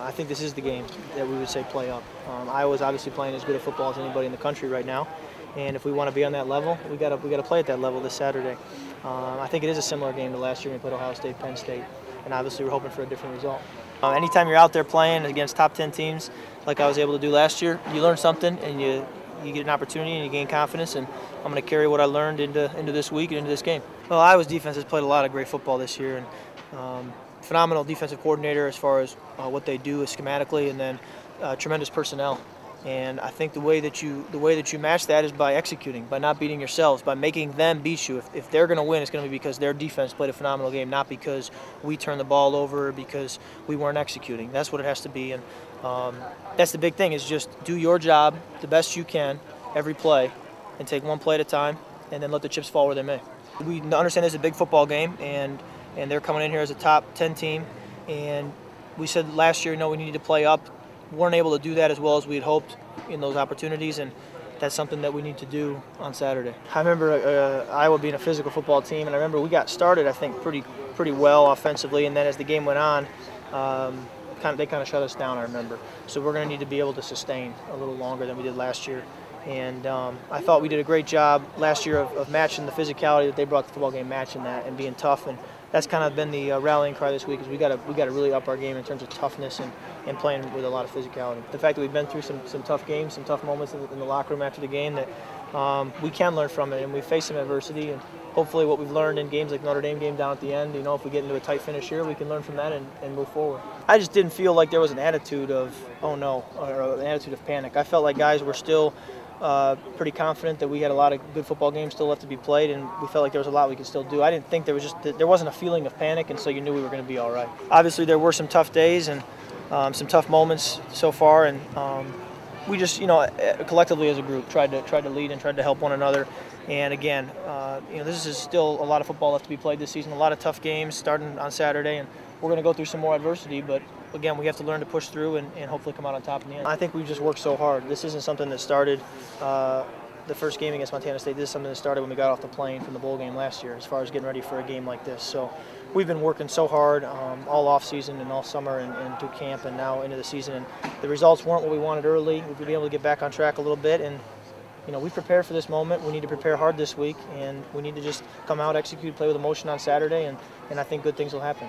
I think this is the game that we would say play up. Iowa's obviously playing as good a football as anybody in the country right now, and if we want to be on that level, we got to play at that level this Saturday. I think it is a similar game to last year when we played Ohio State, Penn State, and obviously we're hoping for a different result. Anytime you're out there playing against top 10 teams, like I was able to do last year, you learn something and you get an opportunity and you gain confidence, and I'm going to carry what I learned into this week and into this game. Well, Iowa's defense has played a lot of great football this year, and phenomenal defensive coordinator as far as what they do schematically, and then tremendous personnel. And I think the way that you match that is by executing, by not beating yourselves, by making them beat you. If they're going to win, it's going to be because their defense played a phenomenal game, not because we turned the ball over or because we weren't executing. That's what it has to be, and that's the big thing, is just do your job the best you can every play and take one play at a time, and then let the chips fall where they may. We understand this is a big football game, and they're coming in here as a top 10 team, and we said last year, we needed to play up. We weren't able to do that as well as we had hoped in those opportunities, and that's something that we need to do on Saturday. I remember Iowa being a physical football team, and I remember we got started, I think, pretty well offensively, and then as the game went on, they kind of shut us down, I remember. So we're going to need to be able to sustain a little longer than we did last year. And I thought we did a great job last year of matching the physicality that they brought to the football game, matching that and being tough. And that's kind of been the rallying cry this week, is we got to really up our game in terms of toughness and playing with a lot of physicality. The fact that we've been through some tough games, some tough moments in the locker room after the game, that we can learn from it, and we face some adversity. And hopefully what we've learned in games like Notre Dame game down at the end, if we get into a tight finish here, we can learn from that and move forward. I just didn't feel like there was an attitude of, oh no, or an attitude of panic. I felt like guys were still pretty confident that we had a lot of good football games still left to be played, and we felt like there was a lot we could still do. I didn't think there wasn't a feeling of panic, and so you knew we were going to be all right. Obviously there were some tough days and some tough moments so far, and we just collectively as a group tried to lead and tried to help one another. And again, this is still a lot of football left to be played this season, a lot of tough games starting on Saturday, and we're going to go through some more adversity, but again, we have to learn to push through and hopefully come out on top in the end. I think we've just worked so hard. This isn't something that started the first game against Montana State. This is something that started when we got off the plane from the bowl game last year, as far as getting ready for a game like this. So we've been working so hard all off season and all summer and through camp and now into the season. And the results weren't what we wanted early. We've been able to get back on track a little bit, and we prepared for this moment. We need to prepare hard this week, and we need to just come out, execute, play with emotion on Saturday, and I think good things will happen.